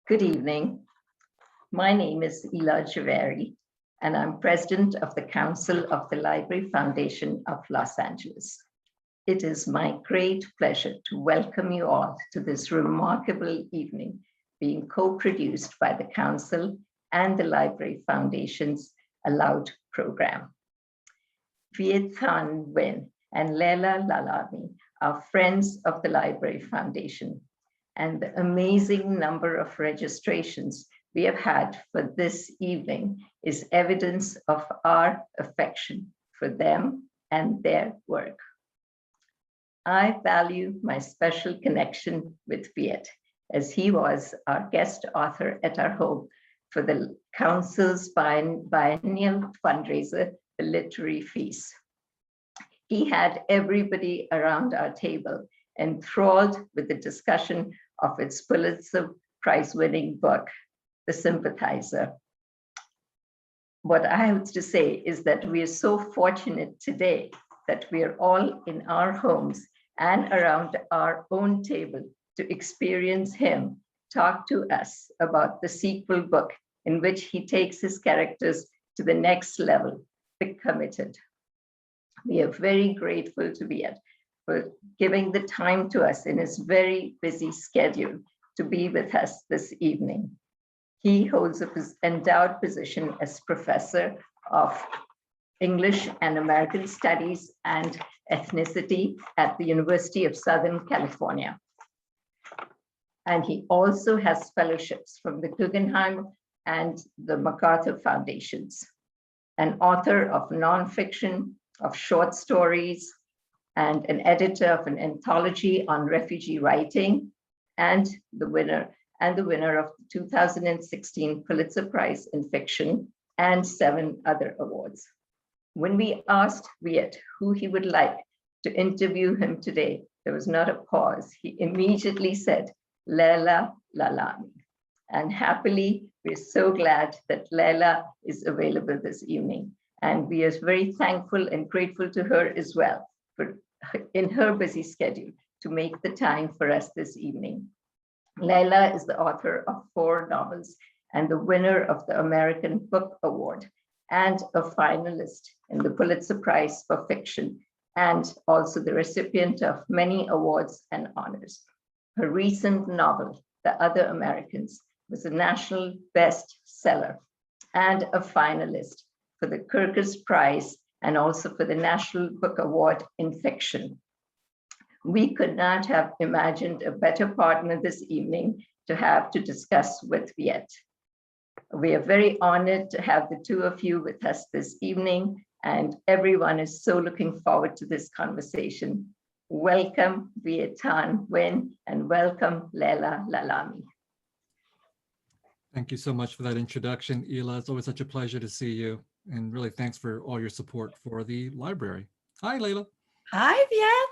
Good evening. My name is Laila Lalami, and I'm president of the Council of the Library Foundation of Los Angeles. It is my great pleasure to welcome you all to this remarkable evening being co-produced by the Council and the Library Foundation's Allowed program. Viet Thanh Nguyen and Laila Lalami are friends of the Library Foundation, and the amazing number of registrations we have had for this evening is evidence of our affection for them and their work. I value my special connection with Viet, as he was our guest author at our home for the Council's biennial fundraiser, the Literary Feast. He had everybody around our table enthralled with the discussion of its Pulitzer Prize-winning book, The Sympathizer. What I have to say is that we are so fortunate today that we are all in our homes and around our own table to experience him talk to us about the sequel book in which he takes his characters to the next level, The Committed. We are very grateful to Viet for giving the time to us in his very busy schedule to be with us this evening. He holds an endowed position as professor of English and American Studies and Ethnicity at the University of Southern California. And he also has fellowships from the Guggenheim and the MacArthur Foundations, an author of nonfiction, of short stories, and an editor of an anthology on refugee writing, and the winner of the 2016 Pulitzer Prize in Fiction, and 7 other awards. When we asked Viet who he would like to interview him today, there was not a pause. He immediately said, Laila Lalami. And happily, we're so glad that Laila is available this evening. And we are very thankful and grateful to her as well for in her busy schedule to make the time for us this evening. Laila is the author of 4 novels and the winner of the American Book Award and a finalist in the Pulitzer Prize for Fiction, and also the recipient of many awards and honors. Her recent novel, The Other Americans, was a national bestseller and a finalist for the Kirkus Prize and also for the National Book Award in Fiction. We could not have imagined a better partner this evening to have to discuss with Viet. We are very honored to have the 2 of you with us this evening, and everyone is so looking forward to this conversation. Welcome, Viet Thanh Nguyen, and welcome, Laila Lalami. Thank you so much for that introduction, Ila. It's always such a pleasure to see you. And really thanks for all your support for the library. Hi, Laila. Hi, Viet.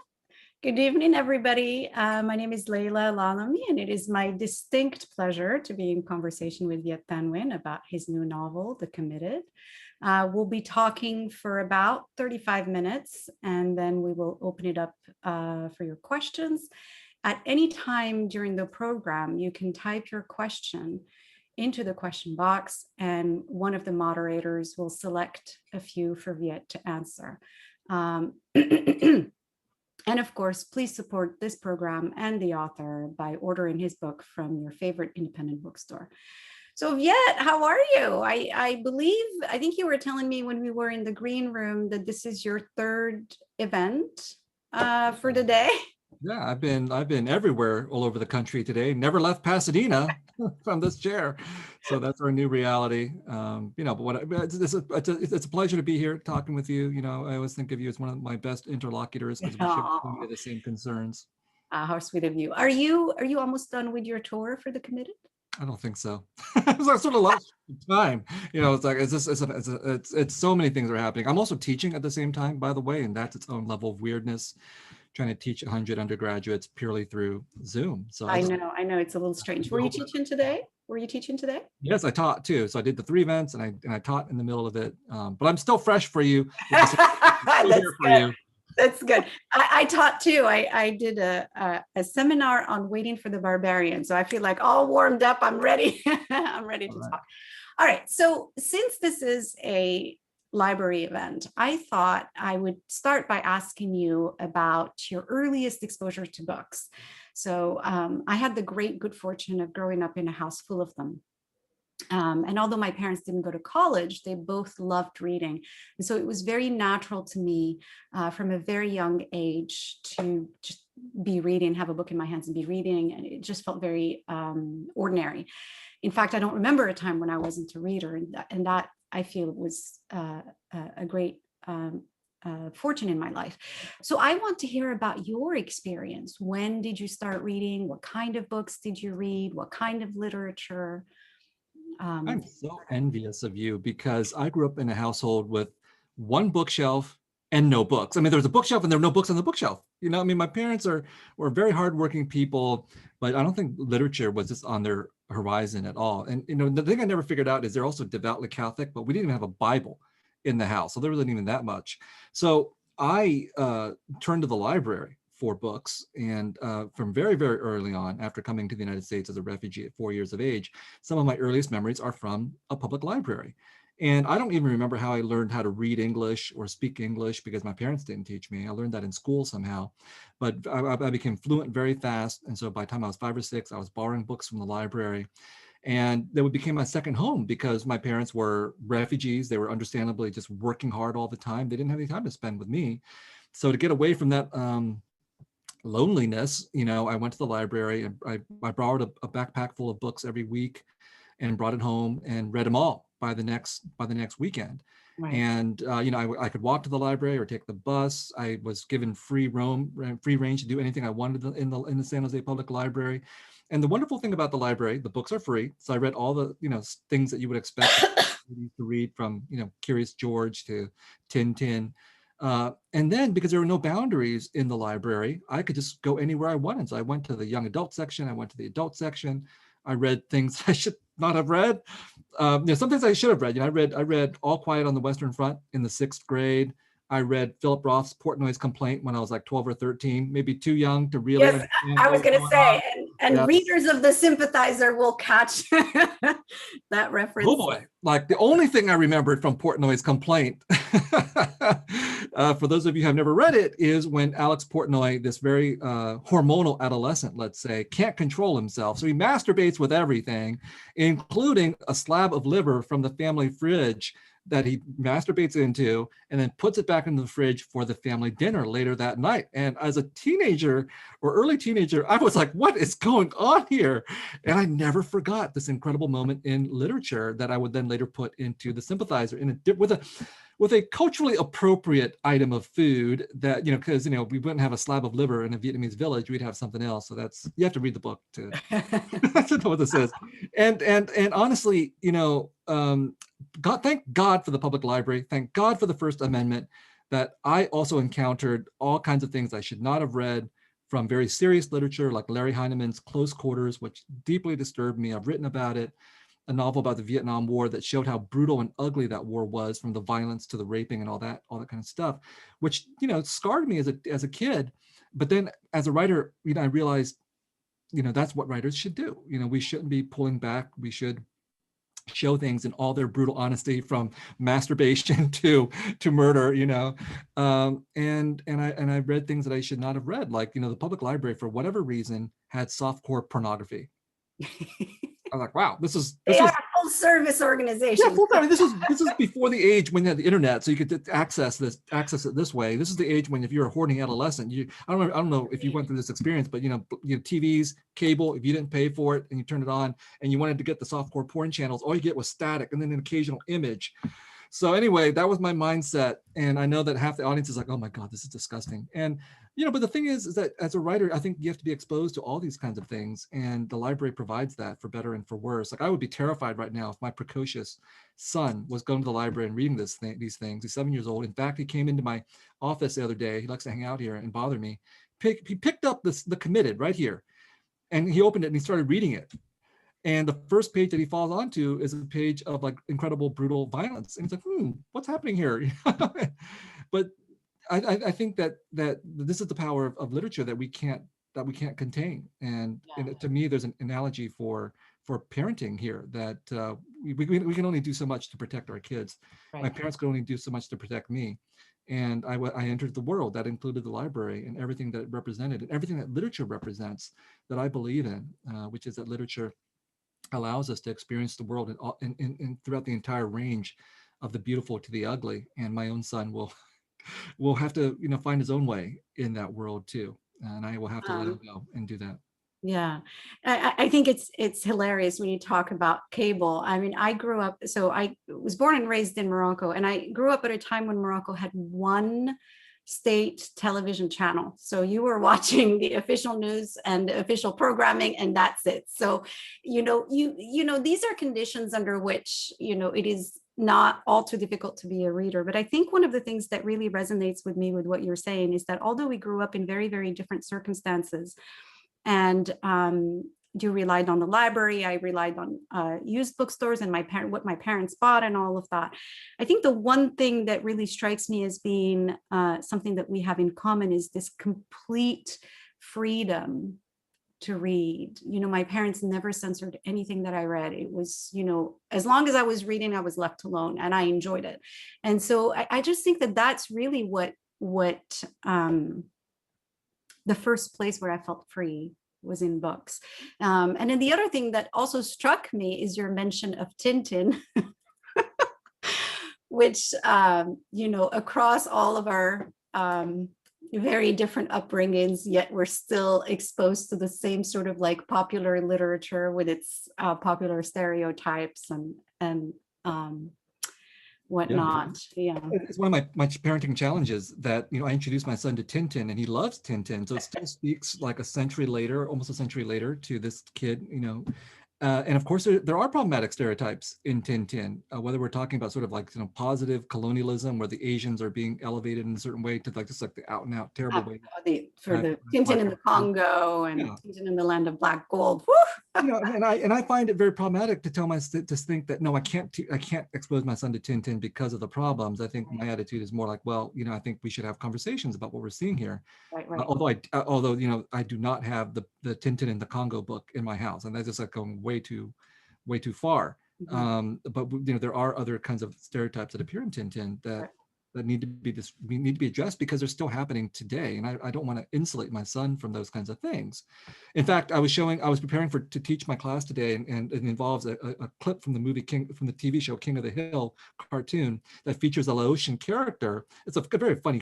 Good evening, everybody. My name is Laila Lalami, and it is my distinct pleasure to be in conversation with Viet Thanh Nguyen about his new novel, The Committed. We'll be talking for about 35 minutes, and then we will open it up for your questions. At any time during the program, you can type your question into the question box, and one of the moderators will select a few for Viet to answer. And of course, please support this program and the author by ordering his book from your favorite independent bookstore. So Viet, how are you? I think you were telling me when we were in the green room that this is your 3rd event for the day. Yeah, I've been everywhere all over the country today. Never left Pasadena from this chair, so that's our new reality. But it's a pleasure to be here talking with you. I always think of you as one of my best interlocutors because we share the same concerns. How sweet of you. Are you almost done with your tour for The Committed? I don't think so. It's sort of lost time. It's like it's so many things are happening. I'm also teaching at the same time, by the way, and that's its own level of weirdness. Trying to teach 100 undergraduates purely through Zoom. So I know it's a little strange. Were you teaching today? Yes, I taught too. So I did the 3 events and I taught in the middle of it. But I'm still fresh for you. That's good. That's good. I taught too. I did a seminar on waiting for the barbarian. So I feel like all warmed up. I'm ready. I'm ready to talk. All right. So since this is a library event, I thought I would start by asking you about your earliest exposure to books. So I had the great good fortune of growing up in a house full of them. And although my parents didn't go to college, they both loved reading. And so it was very natural to me from a very young age to just be reading, have a book in my hands and be reading. And it just felt very ordinary. In fact, I don't remember a time when I wasn't a reader. And that I feel was a great fortune in my life. So I want to hear about your experience. When did you start reading? What kind of books did you read? What kind of literature? I'm so envious of you because I grew up in a household with one bookshelf and no books. I mean, there was a bookshelf and there were no books on the bookshelf. You know, I mean, my parents were very hardworking people, but I don't think literature was just on their horizon at all. And, you know, the thing I never figured out is they're also devoutly Catholic, but we didn't even have a Bible in the house. So there wasn't even that much. So I turned to the library for books. And from very, very early on, after coming to the United States as a refugee at 4 years of age, some of my earliest memories are from a public library. And I don't even remember how I learned how to read English or speak English because my parents didn't teach me. I learned that in school somehow, but I became fluent very fast. And so by the time I was 5 or 6, I was borrowing books from the library. And that became my second home because my parents were refugees. They were understandably just working hard all the time. They didn't have any time to spend with me. So to get away from that loneliness, you know, I went to the library and I borrowed a backpack full of books every week and brought it home and read them all by the next weekend. Right. And you know, I could walk to the library or take the bus. I was given free range to do anything I wanted in the San Jose Public Library. And the wonderful thing about the library, the books are free. So I read all the, you know, things that you would expect to read, from, you know, Curious George to Tintin. And then because there were no boundaries in the library, I could just go anywhere I wanted. So I went to the young adult section. I went to the adult section. I read things I should not have read. You know, some things I should have read. You know, I read All Quiet on the Western Front in the 6th grade. I read Philip Roth's Portnoy's Complaint when I was like 12 or 13, maybe too young to really understand. I was going to say, and yes, readers of the Sympathizer will catch that reference. Oh boy, like the only thing I remembered from Portnoy's Complaint, for those of you who have never read it, is when Alex Portnoy, this very hormonal adolescent, let's say, can't control himself. So he masturbates with everything, including a slab of liver from the family fridge that he masturbates into and then puts it back into the fridge for the family dinner later that night. And as a teenager or early teenager, I was like, what is going on here? And I never forgot this incredible moment in literature that I would then later put into the Sympathizer with a culturally appropriate item of food that, you know, because, you know, we wouldn't have a slab of liver in a Vietnamese village, we'd have something else. So that's, you have to read the book to know what this is. And honestly, you know, thank God for the public library. Thank God for the First Amendment, that I also encountered all kinds of things I should not have read, from very serious literature like Larry Heinemann's Close Quarters, which deeply disturbed me. I've written about it. A novel about the Vietnam War that showed how brutal and ugly that war was, from the violence to the raping and all that kind of stuff, which, you know, scarred me as a kid. But then as a writer, you know, I realized, you know, that's what writers should do. You know, we shouldn't be pulling back. We should show things in all their brutal honesty, from masturbation to murder, you know. And I read things that I should not have read, like, you know, the public library, for whatever reason, had softcore pornogaphy. I'm like, wow, this is a full service organization. Yeah, full time. This is before the age when you had the internet, so you could access it this way. This is the age when, if you're a hoarding adolescent, I don't know if you went through this experience, but you know, TVs, cable, if you didn't pay for it and you turned it on and you wanted to get the softcore porn channels, all you get was static and then an occasional image. So anyway, that was my mindset. And I know that half the audience is like, oh my God, this is disgusting. And, you know, but the thing is that as a writer, I think you have to be exposed to all these kinds of things. And the library provides that, for better and for worse. Like, I would be terrified right now if my precocious son was going to the library and reading these things. He's 7 years old. In fact, he came into my office the other day. He likes to hang out here and bother me. He picked up The Committed right here, and he opened it and he started reading it. And the first page that he falls onto is a page of like incredible brutal violence. And he's like, what's happening here? But I think that this is the power of literature that we can't contain. And to me, there's an analogy for parenting here, that we can only do so much to protect our kids. Right. My parents could only do so much to protect me. And I entered the world that included the library and everything that it represented and everything that literature represents that I believe in, which is that literature allows us to experience the world in throughout the entire range of the beautiful to the ugly. And my own son will have to, find his own way in that world too. And I will have to let him go and do that. Yeah, I think it's hilarious when you talk about cable. I mean, I grew up, so I was born and raised in Morocco, and I grew up at a time when Morocco had one state television channel. So you were watching the official news and the official programming, and that's it. So, these are conditions under which, it is not all too difficult to be a reader. But I think one of the things that really resonates with me with what you're saying is that although we grew up in very, very different circumstances, and you relied on the library, I relied on used bookstores and what my parents bought and all of that. I think the one thing that really strikes me as being something that we have in common is this complete freedom to read. My parents never censored anything that I read. It was, as long as I was reading, I was left alone, and I enjoyed it. And so I just think that that's really what the first place where I felt free was in books. And then the other thing that also struck me is your mention of Tintin, which, across all of our very different upbringings, yet we're still exposed to the same sort of like popular literature with its popular stereotypes and whatnot. Yeah. It's one of my parenting challenges that, I introduced my son to Tintin, and he loves Tintin. So it still speaks like almost a century later to this kid, and of course there are problematic stereotypes in Tintin, whether we're talking about sort of like, positive colonialism where the Asians are being elevated in a certain way to just like the out and out terrible way. The Tintin in the Congo and Tintin in the land of black gold. And I find it very problematic to tell to think that no, I can't expose my son to Tintin because of the problems. I think my attitude is more like, well, I think we should have conversations about what we're seeing here. Right. Although I do not have the Tintin in the Congo book in my house, and that's just like going way too far. Mm-hmm. But there are other kinds of stereotypes that appear in Tintin that need to be addressed because they're still happening today, and I don't want to insulate my son from those kinds of things. In fact, I was preparing to teach my class today, and it involves a clip from the TV show King of the Hill cartoon that features a Laotian character. It's a very funny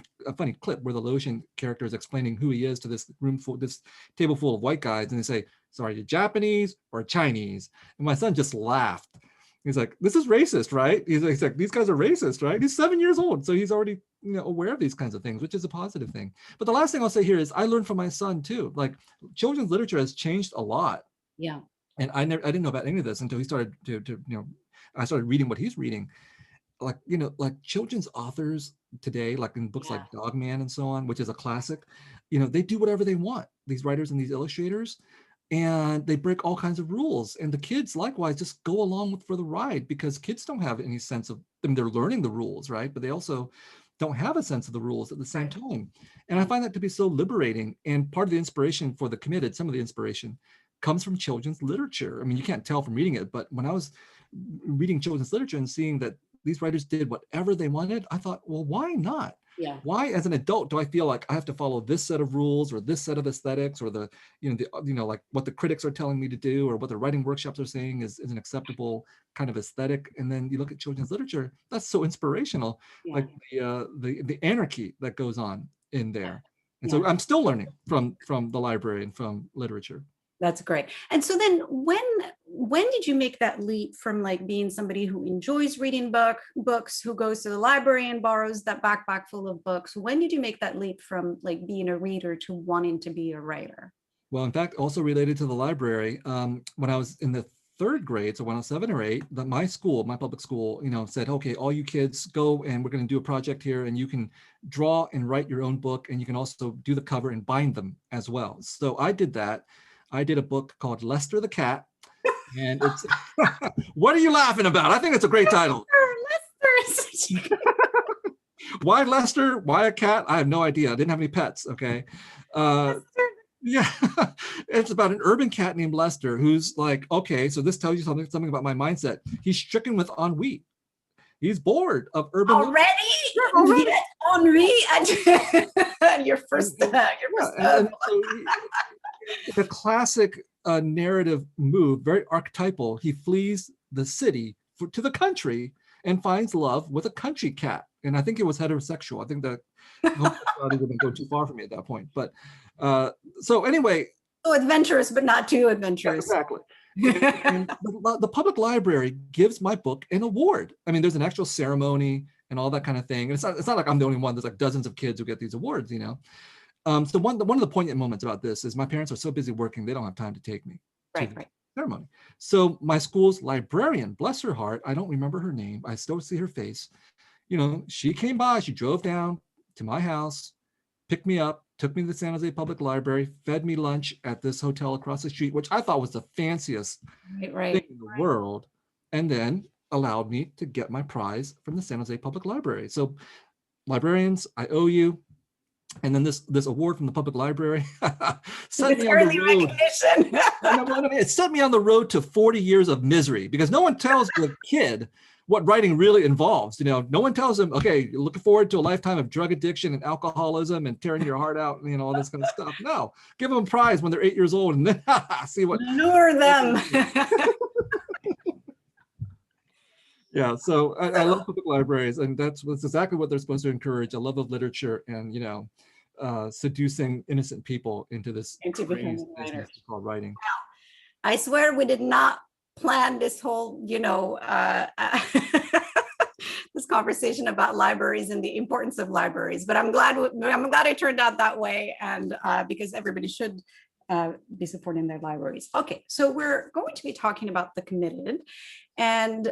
clip where the Laotian character is explaining who he is to this table full of white guys, and they say, "So are you Japanese or Chinese?" And my son just laughed. He's like, "This is racist, right?" He's like, "These guys are racist, right?" He's 7 years old, so he's already aware of these kinds of things, which is a positive thing. But the last thing I'll say here is I learned from my son too. Like, children's literature has changed a lot. Yeah. And I didn't know about any of this until he started I started reading what he's reading. Like, like children's authors today, like in books like Dog Man and so on, which is a classic, they do whatever they want, these writers and these illustrators. And they break all kinds of rules, and the kids likewise just go along for the ride, because kids don't have any sense of them. They're learning the rules, right? But they also don't have a sense of the rules at the same time. And I find that to be so liberating. And part of the inspiration for The Committed, some of the inspiration comes from children's literature. I mean, you can't tell from reading it, but when I was reading children's literature and seeing that these writers did whatever they wanted, I thought, well, why not? Yeah. Why, as an adult, do I feel like I have to follow this set of rules or this set of aesthetics, or like what the critics are telling me to do, or what the writing workshops are saying is an acceptable kind of aesthetic? And then you look at children's literature, that's so inspirational, like the anarchy that goes on in there. And so I'm still learning from the library and from literature. That's great. And so then when did you make that leap from like being somebody who enjoys reading books, who goes to the library and borrows that backpack full of books? When did you make that leap from like being a reader to wanting to be a writer? Well, in fact, also related to the library, when I was in the third grade, so when I was 7 or 8, my public school, said, okay, all you kids go, and we're going to do a project here, and you can draw and write your own book, and you can also do the cover and bind them as well. So I did that. I did a book called Lester the Cat, and it's, what are you laughing about? I think it's a great title. Why Lester? Why a cat? I have no idea. I didn't have any pets. Okay. Yeah, it's about an urban cat named Lester who's like, okay, so this tells you something about my mindset. He's stricken with ennui. He's bored of urban living. Already? Henri, your first. So the classic narrative move, very archetypal. He flees the city to the country and finds love with a country cat. And I think it was heterosexual. I think that homosexuality wouldn't go too far for me at that point. But so anyway. So adventurous, but not too adventurous. Exactly. And the public library gives my book an award. I mean, there's an actual ceremony and all that kind of thing. And it's not like I'm the only one. There's like dozens of kids who get these awards, you know. So one of the poignant moments about this is my parents are so busy working, they don't have time to take me to the ceremony. So my school's librarian, bless her heart, I don't remember her name. I still see her face. You know, she came by, she drove down to my house, picked me up, took me to the San Jose Public Library, fed me lunch at this hotel across the street, which I thought was the fanciest thing in the world, and then allowed me to get my prize from the San Jose Public Library. So librarians, I owe you. And then this award from the public library set me on the road. It set me on the road to 40 years of misery, because no one tells the kid what writing really involves. You know, no one tells them, okay, you're looking forward to a lifetime of drug addiction and alcoholism and tearing your heart out, you know, all this kind of stuff. No, give them a prize when they're 8 years old and then see what. Lure them. Yeah, so I love public libraries, and that's exactly what they're supposed to encourage: a love of literature and, you know, seducing innocent people into this business called writing. Wow. I swear we did not plan this whole, you know, this conversation about libraries and the importance of libraries, but I'm glad it turned out that way, and because everybody should be supporting their libraries. Okay, so we're going to be talking about The Committed. And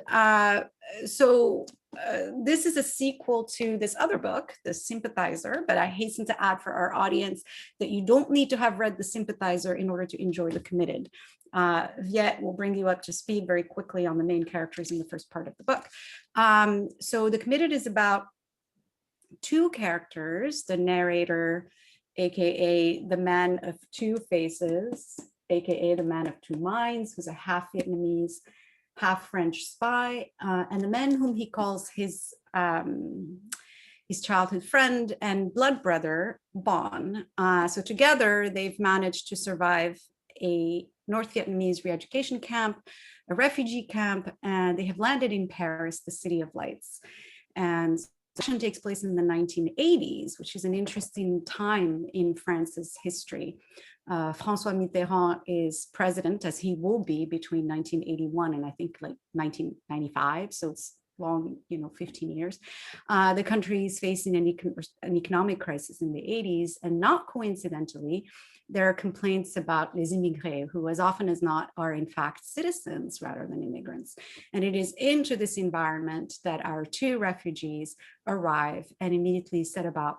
this is a sequel to this other book, The Sympathizer, but I hasten to add for our audience that you don't need to have read The Sympathizer in order to enjoy The Committed. Viet will bring you up to speed very quickly on the main characters in the first part of the book. So The Committed is about two characters, the narrator, AKA the man of two faces, AKA the man of two minds, who's a half Vietnamese, half French spy, and the man whom he calls his childhood friend and blood brother, Bon. So together, they've managed to survive a North Vietnamese re-education camp, a refugee camp, and they have landed in Paris, the City of Lights. And the action takes place in the 1980s, which is an interesting time in France's history. François Mitterrand is president, as he will be between 1981 and I think like 1995. So it's long, 15 years. The country is facing an economic crisis in the 80s, and not coincidentally, there are complaints about les immigrés, who as often as not are in fact citizens rather than immigrants. And it is into this environment that our two refugees arrive and immediately set about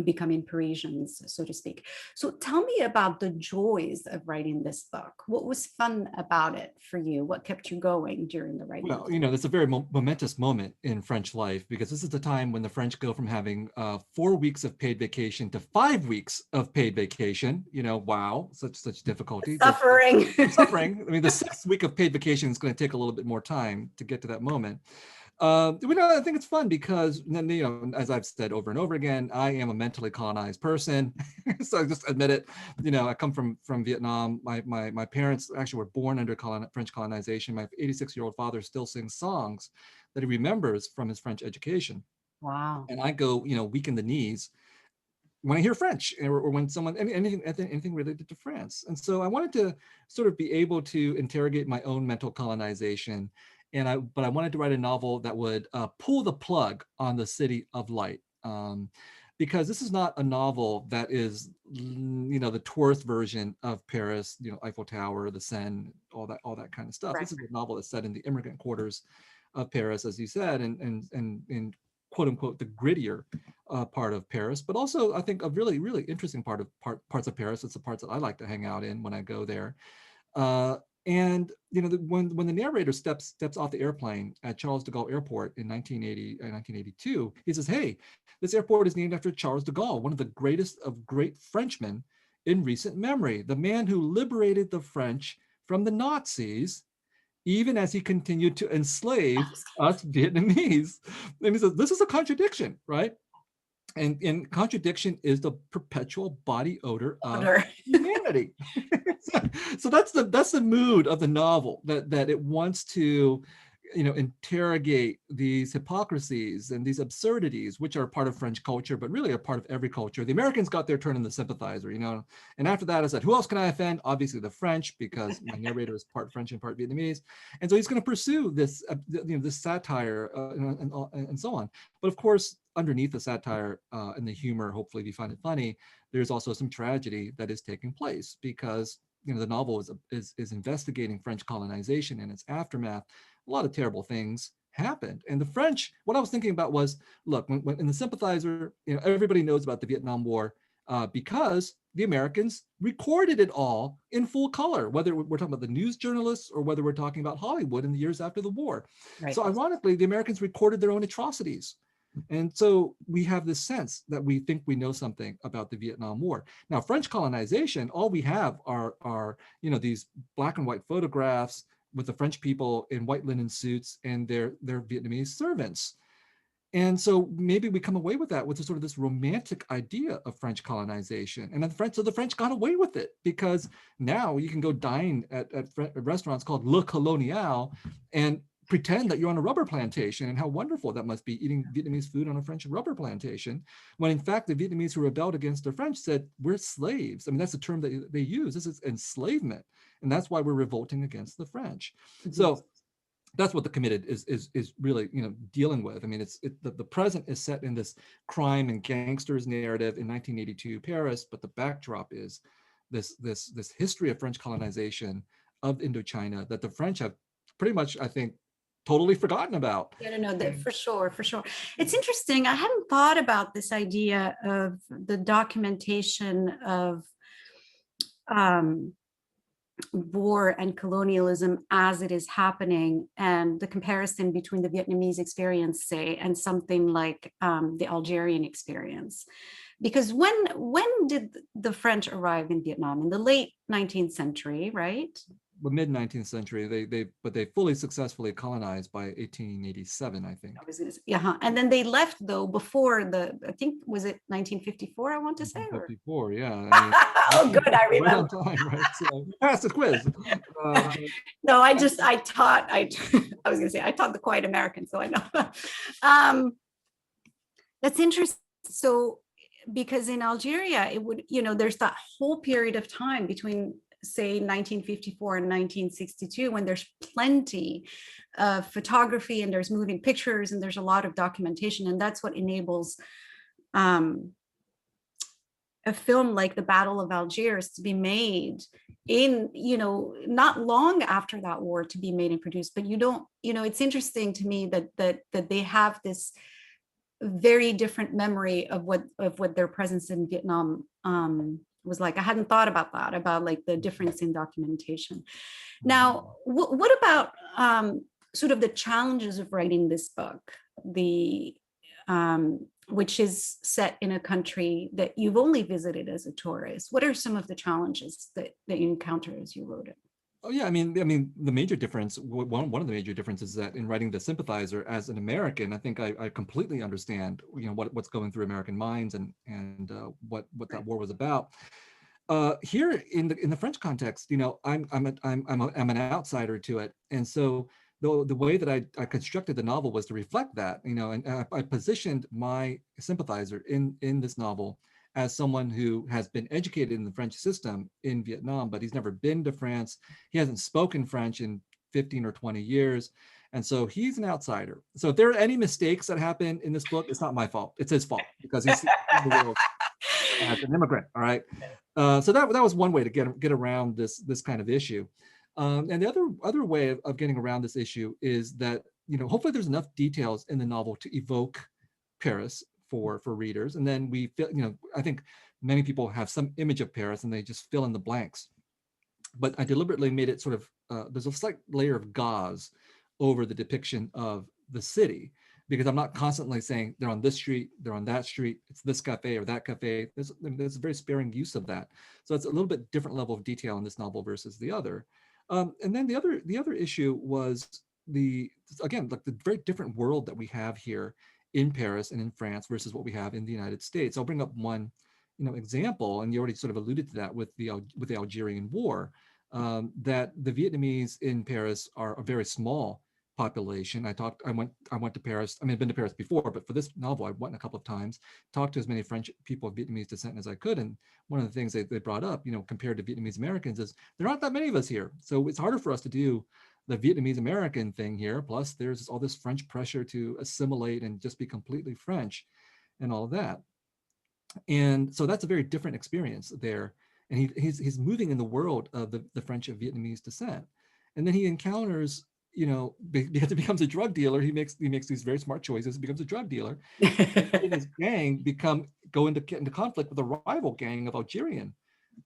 becoming Parisians, so to speak. So tell me about the joys of writing this book. What was fun about it for you? What kept you going during the writing? Well, that's a very momentous moment in French life, because this is the time when the French go from having 4 weeks of paid vacation to 5 weeks of paid vacation. Wow, such difficulty. Suffering. Suffering. I mean, the 6th week of paid vacation is going to take a little bit more time to get to that moment. I think it's fun because, as I've said over and over again, I am a mentally colonized person. So I just admit it. I come from Vietnam. My parents actually were born under French colonization. My 86-year-old father still sings songs that he remembers from his French education. Wow. And I go, weak in the knees when I hear French, or when anything related to France. And so I wanted to sort of be able to interrogate my own mental colonization. But I wanted to write a novel that would pull the plug on the City of Light, because this is not a novel that is, the tourist version of Paris, Eiffel Tower, the Seine, all that kind of stuff. Right. This is a novel that's set in the immigrant quarters of Paris, as you said, and in quote unquote the grittier part of Paris, but also I think a really, really interesting parts of Paris. It's the parts that I like to hang out in when I go there. And when the narrator steps off the airplane at Charles de Gaulle Airport in 1982, he says, "Hey, this airport is named after Charles de Gaulle, one of the greatest of great Frenchmen in recent memory, the man who liberated the French from the Nazis, even as he continued to enslave us Vietnamese." And he says, this is a contradiction, right? And contradiction is the perpetual body odor of humanity. So that's the mood of the novel, that it wants to interrogate these hypocrisies and these absurdities, which are part of French culture, but really a part of every culture. The Americans got their turn in the Sympathizer, and after that I said, who else can I offend? Obviously the French, because my narrator is part French and part Vietnamese. And so he's going to pursue this, this satire and so on. But of course, underneath the satire and the humor, hopefully if you find it funny, there's also some tragedy that is taking place, because the novel is investigating French colonization and its aftermath. A lot of terrible things happened. And the French, what I was thinking about was, look, when in the Sympathizer, everybody knows about the Vietnam War because the Americans recorded it all in full color, whether we're talking about the news journalists or whether we're talking about Hollywood in the years after the war. Right. So ironically, the Americans recorded their own atrocities. And so we have this sense that we think we know something about the Vietnam War. Now, French colonization, all we have are these black and white photographs with the French people in white linen suits and their Vietnamese servants. And so maybe we come away with that, with sort of this romantic idea of French colonization. And the French got away with it, because now you can go dine at restaurants called Le Colonial and pretend that you're on a rubber plantation, and how wonderful that must be, eating Vietnamese food on a French rubber plantation, when in fact the Vietnamese who rebelled against the French said, we're slaves. I mean, that's the term that they use. This is enslavement. And that's why we're revolting against the French. Mm-hmm. So that's what The Committed is really dealing with. I mean, the present is set in this crime and gangsters narrative in 1982 Paris, but the backdrop is this history of French colonization of Indochina that the French have pretty much, I think, totally forgotten about. Yeah, no, for sure. It's interesting. I hadn't thought about this idea of the documentation of war and colonialism as it is happening, and the comparison between the Vietnamese experience, say, and something like the Algerian experience. Because when did the French arrive in Vietnam? In the late 19th century, right? The mid 19th century, they fully successfully colonized by 1887, I think. Yeah, and then they left though before I think, was it 1954? I want to say. 54, yeah. I mean, oh, good, I remember. Right on time, right? So pass the quiz. No, I was going to say I taught the Quiet American, so I know. That's interesting. So, because in Algeria, it would, there's that whole period of time between, say, 1954 and 1962, when there's plenty of photography and there's moving pictures and there's a lot of documentation. And that's what enables a film like The Battle of Algiers to be made in, not long after that war, to be made and produced. But it's interesting to me that they have this very different memory of what their presence in Vietnam was like. I hadn't thought about that, about like the difference in documentation. Now, what about sort of the challenges of writing this book, which is set in a country that you've only visited as a tourist? What are some of the challenges that you encounter as you wrote it? Oh yeah, I mean, the major difference, one of the major differences is that in writing The Sympathizer as an American, I think I completely understand, what's going through American minds and what that war was about. Here in the French context, I'm an outsider to it, and so the way that I constructed the novel was to reflect that, and I positioned my sympathizer in this novel as someone who has been educated in the French system in Vietnam, but he's never been to France. He hasn't spoken French in 15 or 20 years. And so he's an outsider. So if there are any mistakes that happen in this book, it's not my fault. It's his fault, because he's in the world as an immigrant, all right? So that was one way to get around this kind of issue. And the other way of getting around this issue is that, hopefully there's enough details in the novel to evoke Paris for readers. And then I think many people have some image of Paris and they just fill in the blanks. but I deliberately made it sort of, there's a slight layer of gauze over the depiction of the city, because I'm not constantly saying they're on this street, they're on that street, it's this cafe or that cafe. There's a very sparing use of that. So it's a little bit different level of detail in this novel versus the other. And then the other issue was again, like the very different world that we have here in Paris and in France versus what we have in the United States. I'll bring up one, example, and you already sort of alluded to that with the Algerian War, that the Vietnamese in Paris are a very small population. I went to Paris. I mean, I've been to Paris before, but for this novel, I went a couple of times, talked to as many French people of Vietnamese descent as I could. And one of the things they brought up, compared to Vietnamese Americans, is there aren't that many of us here. So it's harder for us to do the Vietnamese American thing here. Plus there's all this French pressure to assimilate and just be completely French and all of that. And so that's a very different experience there. And he's moving in the world of the French of Vietnamese descent. And then he encounters, because he becomes a drug dealer, he makes these very smart choices, becomes a drug dealer. And his gang go into conflict with a rival gang of Algerian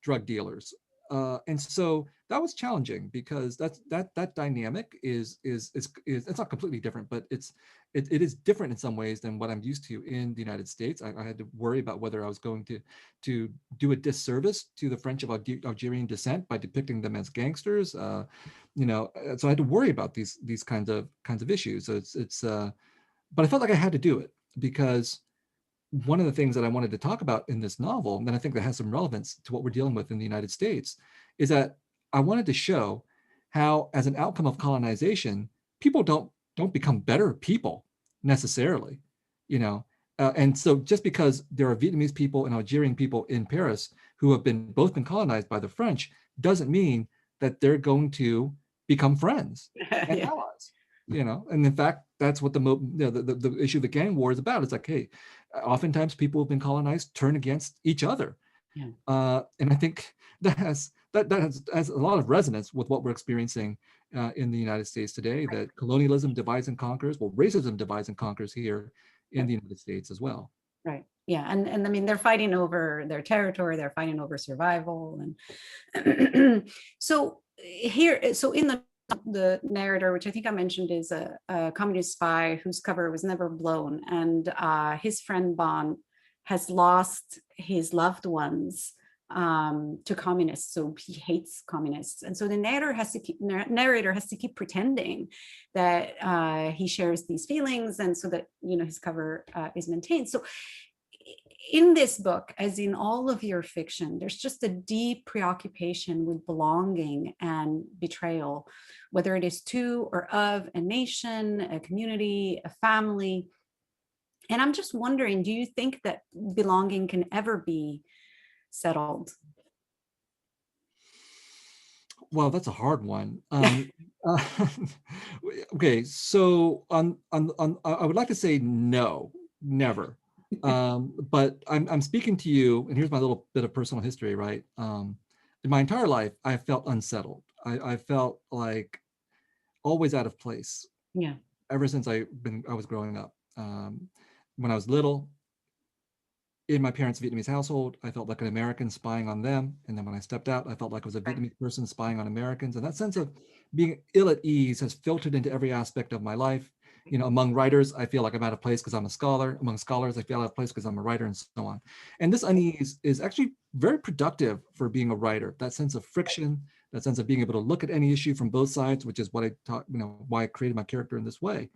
drug dealers. And so that was challenging, because that dynamic is it's not completely different, but it is different in some ways than what I'm used to in the United States. I had to worry about whether I was going to do a disservice to the French of Algerian descent by depicting them as gangsters. So I had to worry about these kinds of issues. So it's but I felt like I had to do it, because one of the things that I wanted to talk about in this novel, and I think that has some relevance to what we're dealing with in the United States, is that I wanted to show how, as an outcome of colonization, people don't become better people necessarily, and so just because there are Vietnamese people and Algerian people in Paris who have both been colonized by the French, doesn't mean that they're going to become friends and allies. And in fact, that's what the issue of the gang war is about. It's like, hey, oftentimes people who've been colonized turn against each other. Yeah. And I think that has a lot of resonance with what we're experiencing in the United States today, that colonialism divides and conquers. Well, racism divides and conquers here in the United States as well. Right. Yeah. And I mean, they're fighting over their territory, they're fighting over survival. And so in the narrator, which I think I mentioned, is a communist spy whose cover was never blown, and his friend Bon has lost his loved ones to communists, so he hates communists, and so the narrator has to keep pretending that he shares these feelings, and so that his cover is maintained. So in this book, as in all of your fiction, there's just a deep preoccupation with belonging and betrayal, whether it is to or of a nation, a community, a family. And I'm just wondering, do you think that belonging can ever be settled? Well, that's a hard one. Okay, so I would like to say no, never. But I'm speaking to you, and here's my little bit of personal history, right? In my entire life, I felt unsettled. I felt like always out of place. Yeah. Ever since I was growing up. When I was little, in my parents' Vietnamese household, I felt like an American spying on them. And then when I stepped out, I felt like I was a Vietnamese person spying on Americans. And that sense of being ill at ease has filtered into every aspect of my life. Among writers, I feel like I'm out of place because I'm a scholar. Among scholars, I feel out of place because I'm a writer, and so on. And this unease is actually very productive for being a writer. That sense of friction, that sense of being able to look at any issue from both sides, which is what I taught, why I created my character in this way,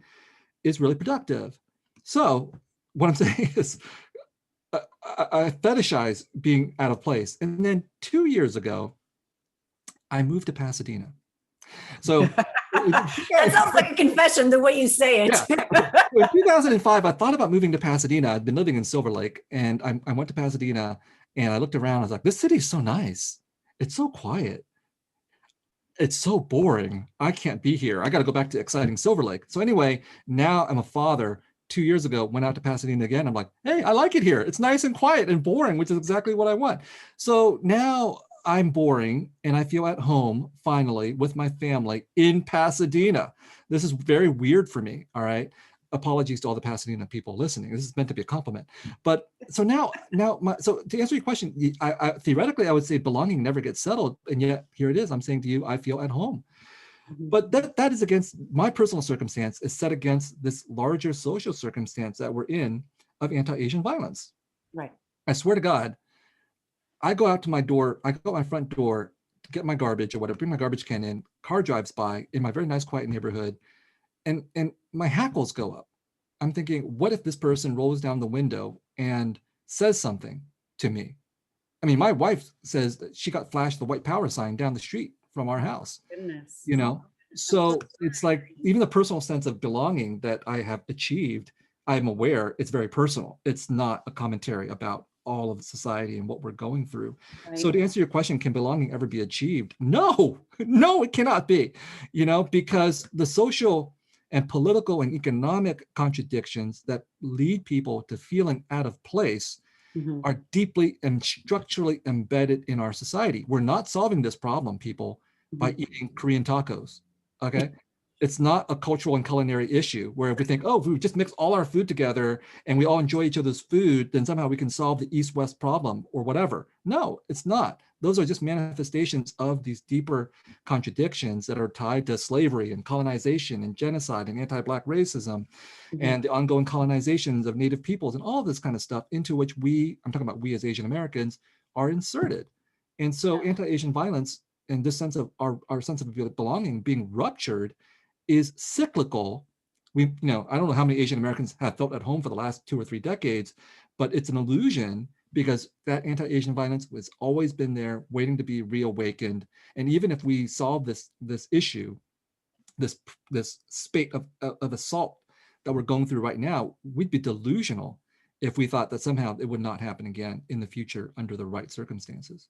is really productive. So what I'm saying is, I fetishize being out of place. And then 2 years ago, I moved to Pasadena. So that sounds like a confession the way you say it. Yeah. In 2005, I thought about moving to Pasadena. I'd been living in Silver Lake, and I went to Pasadena, and I looked around. I was like, this city is so nice. It's so quiet. It's so boring. I can't be here. I got to go back to exciting Silver Lake. So anyway, now I'm a father. 2 years ago, went out to Pasadena again. I'm like, hey, I like it here. It's nice and quiet and boring, which is exactly what I want. So now I'm boring and I feel at home finally with my family in Pasadena. This is very weird for me. All right. apologies to all the Pasadena people listening. This is meant to be a compliment. But so so to answer your question, theoretically, I would say belonging never gets settled. And yet here it is. I'm saying to you, I feel at home. But that is against my personal circumstance, is set against this larger social circumstance that we're in of anti-Asian violence. Right. I swear to God, I go out my front door to get my garbage or whatever, bring my garbage can in, car drives by in my very nice, quiet neighborhood, and my hackles go up. I'm thinking, what if this person rolls down the window and says something to me? I mean, my wife says that she got flashed the white power sign down the street from our house. Goodness. You know, so it's like even the personal sense of belonging that I have achieved, I'm aware it's very personal. It's not a commentary about all of society and what we're going through. Right. So to answer your question, can belonging ever be achieved? No, it cannot be, because the social and political and economic contradictions that lead people to feeling out of place are deeply and structurally embedded in our society. We're not solving this problem, people, by eating Korean tacos, okay? It's not a cultural and culinary issue where if we think, oh, if we just mix all our food together and we all enjoy each other's food, then somehow we can solve the East-West problem or whatever. No, it's not. Those are just manifestations of these deeper contradictions that are tied to slavery and colonization and genocide and anti-Black racism and the ongoing colonizations of Native peoples and all this kind of stuff into which I'm talking about we as Asian Americans, are inserted. And so anti-Asian violence and this sense of our sense of belonging being ruptured is cyclical. I don't know how many Asian Americans have felt at home for the last 2 or 3 decades, but it's an illusion because that anti-Asian violence has always been there, waiting to be reawakened. And even if we solve this issue, this spate of assault that we're going through right now, we'd be delusional if we thought that somehow it would not happen again in the future under the right circumstances.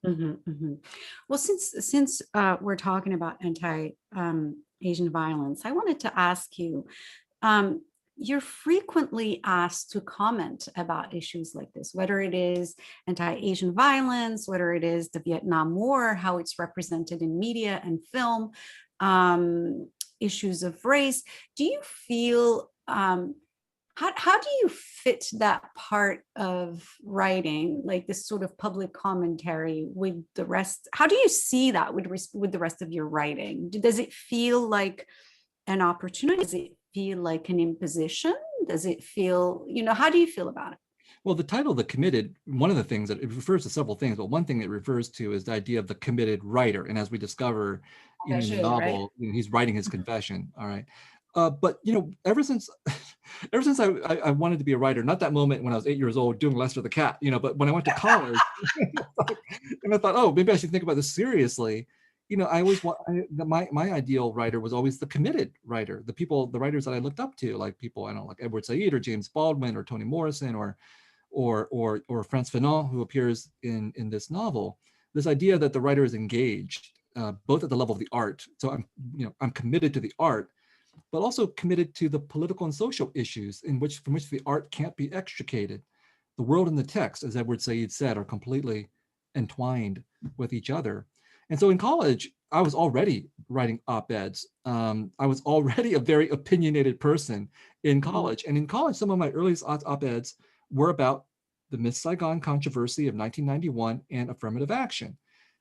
Well, since we're talking about anti-Asian violence, I wanted to ask you, you're frequently asked to comment about issues like this, whether it is anti-Asian violence, whether it is the Vietnam War, how it's represented in media and film, issues of race. Do you feel, how do you fit that part of writing, like this sort of public commentary with the rest? How do you see that with the rest of your writing? Does it feel like an opportunity? Does it feel like an imposition? Does it feel, how do you feel about it? Well, the title, The Committed, one of the things that it refers to several things, but one thing it refers to is the idea of the committed writer. And as we discover in the novel, right? He's writing his confession. All right. But ever since I wanted to be a writer, not that moment when I was 8 years old doing Lester the Cat, but when I went to college and I thought, oh, maybe I should think about this seriously. I always my ideal writer was always the committed writer, the writers that I looked up to, like people I don't know, like Edward Said or James Baldwin or Toni Morrison or Frantz Fanon, who appears in this novel. This idea that the writer is engaged, both at the level of the art. So I'm committed to the art, but also committed to the political and social issues from which the art can't be extricated. The world and the text, as Edward Said said, are completely entwined with each other. And so in college, I was already writing op-eds. I was already a very opinionated person in college. And in college, some of my earliest op-eds were about the Miss Saigon controversy of 1991 and affirmative action.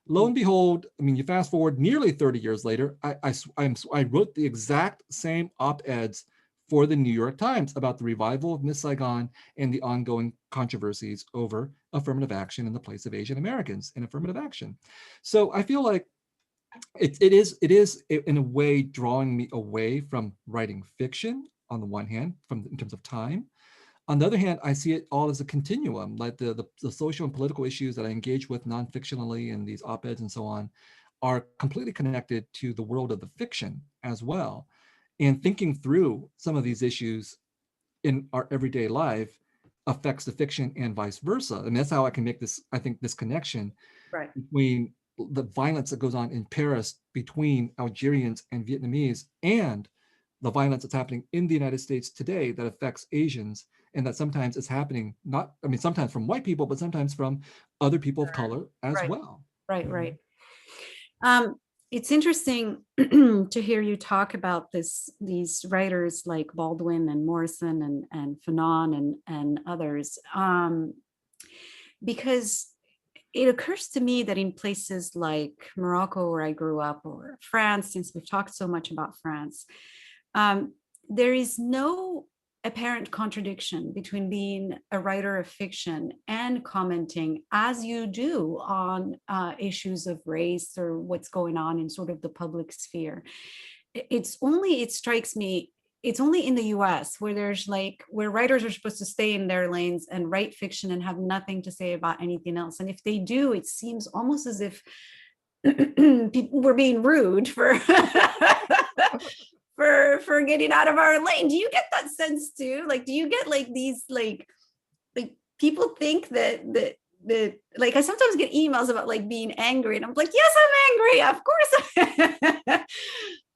Lo and behold, you fast forward nearly 30 years later, I wrote the exact same op-eds for the New York Times about the revival of Miss Saigon and the ongoing controversies over affirmative action in the place of Asian Americans in affirmative action. So I feel like it is in a way drawing me away from writing fiction on the one hand, in terms of time. On the other hand, I see it all as a continuum, like the social and political issues that I engage with non-fictionally in these op-eds and so on are completely connected to the world of the fiction as well. And thinking through some of these issues in our everyday life affects the fiction and vice versa. And that's how I can make this connection between the violence that goes on in Paris between Algerians and Vietnamese and the violence that's happening in the United States today that affects Asians, and that sometimes is happening sometimes from white people, but sometimes from other people of color as well. Right. it's interesting to hear you talk about these writers like Baldwin and Morrison and Fanon and others, because it occurs to me that in places like Morocco, where I grew up, or France, since we've talked so much about France, there is no apparent contradiction between being a writer of fiction and commenting, as you do, on issues of race or what's going on in sort of the public sphere. It strikes me, it's only in the US where there's like, where writers are supposed to stay in their lanes and write fiction and have nothing to say about anything else. And if they do, it seems almost as if people were being rude for for getting out of our lane. Do you get that sense too? Like, do you get like these like people think that like, I sometimes get emails about like being angry, and I'm like, yes, I'm angry. Of course,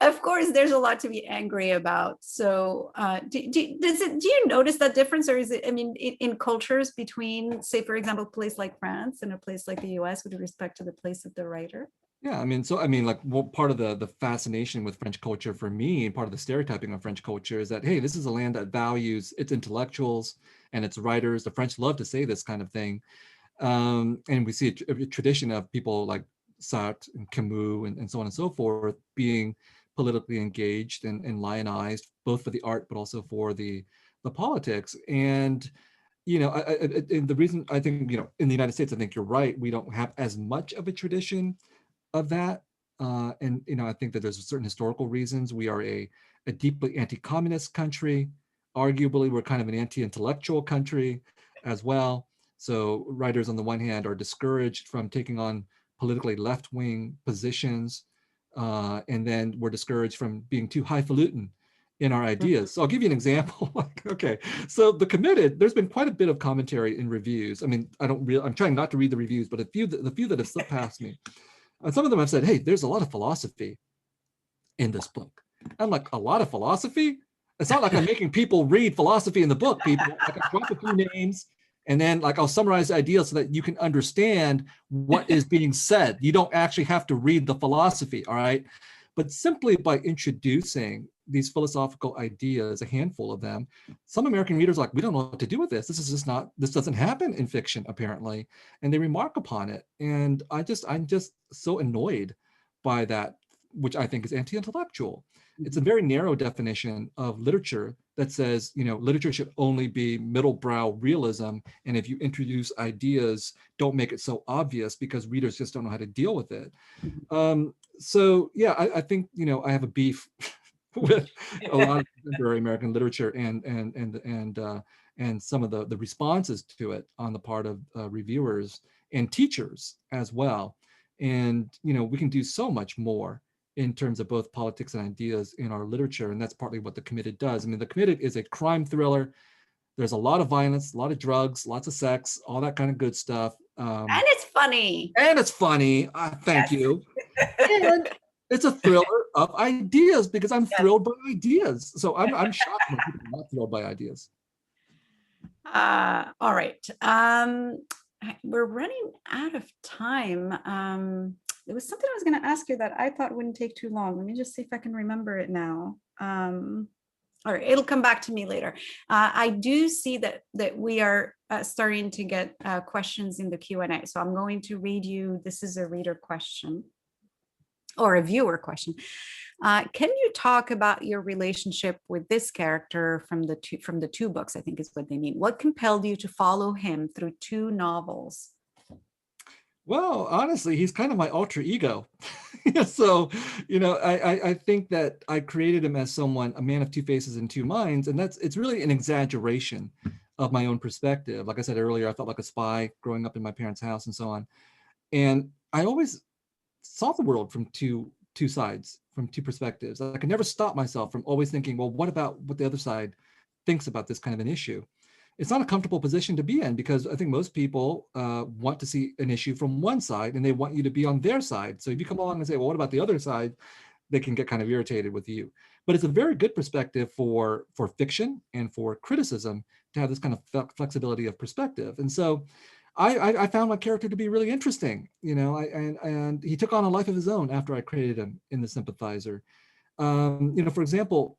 of course, there's a lot to be angry about. So, do you notice that difference, or is it? I mean, in cultures between, say, for example, a place like France and a place like the U.S. with respect to the place of the writer? Yeah, I mean, so I mean, like, well, part of the fascination with French culture for me, and part of the stereotyping of French culture is that, hey, this is a land that values its intellectuals and its writers. The French love to say this kind of thing. And we see a tradition of people like Sartre and Camus and so on and so forth being politically engaged and lionized, both for the art, but also for the politics. And, you know, and the reason I think, you know, in the United States, I think you're right, we don't have as much of a tradition of that. And, you know, I think that there's certain historical reasons. We are a deeply anti-communist country. Arguably, we're kind of an anti-intellectual country as well. So writers on the one hand are discouraged from taking on politically left-wing positions, and then we're discouraged from being too highfalutin in our ideas. So I'll give you an example. Okay, so The Committed, there's been quite a bit of commentary in reviews. I mean, I'm trying not to read the reviews, but the few that have slipped past me, some of them have said, hey, there's a lot of philosophy in this book. I'm like, a lot of philosophy? It's not like I'm making people read philosophy in the book, people. I can drop a few names, and then like I'll summarize the ideas so that you can understand what is being said. You don't actually have to read the philosophy, all right? But simply by introducing these philosophical ideas, a handful of them, some American readers are like, we don't know what to do with this. This is just not, this doesn't happen in fiction, apparently. And they remark upon it. And I'm just so annoyed by that, which I think is anti-intellectual. It's a very narrow definition of literature that says, you know, literature should only be middle-brow realism. And if you introduce ideas, don't make it so obvious because readers just don't know how to deal with it. So yeah, I think, you know, I have a beef with a lot of contemporary American literature and some of the responses to it on the part of reviewers and teachers as well. And, you know, we can do so much more in terms of both politics and ideas in our literature. And that's partly what The Committed does. I mean, The Committed is a crime thriller. There's a lot of violence, a lot of drugs, lots of sex, all that kind of good stuff. And it's funny. And it's funny. Thank you. And it's a thriller of ideas because I'm thrilled by ideas. So I'm shocked when people are not thrilled by ideas. All right. We're running out of time. There was something I was going to ask you that I thought wouldn't take too long. Let me just see if I can remember it now. All right, it'll come back to me later. I do see that we are starting to get questions in the Q&A. So I'm going to read you, this is a reader question or a viewer question. Can you talk about your relationship with this character from the two books, I think is what they mean. What compelled you to follow him through 2 novels? Well, honestly, he's kind of my alter ego. So, you know, I think that I created him as someone, a man of 2 faces and 2 minds, and it's really an exaggeration of my own perspective. Like I said earlier, I felt like a spy growing up in my parents' house and so on. And I always saw the world from two sides, from 2 perspectives. I could never stop myself from always thinking, well, what about what the other side thinks about this kind of an issue? It's not a comfortable position to be in because I think most people want to see an issue from one side and they want you to be on their side. So if you come along and say, well, what about the other side? They can get kind of irritated with you. But it's a very good perspective for fiction and for criticism to have this kind of flexibility of perspective. And so I found my character to be really interesting, and he took on a life of his own after I created him in the Sympathizer. For example,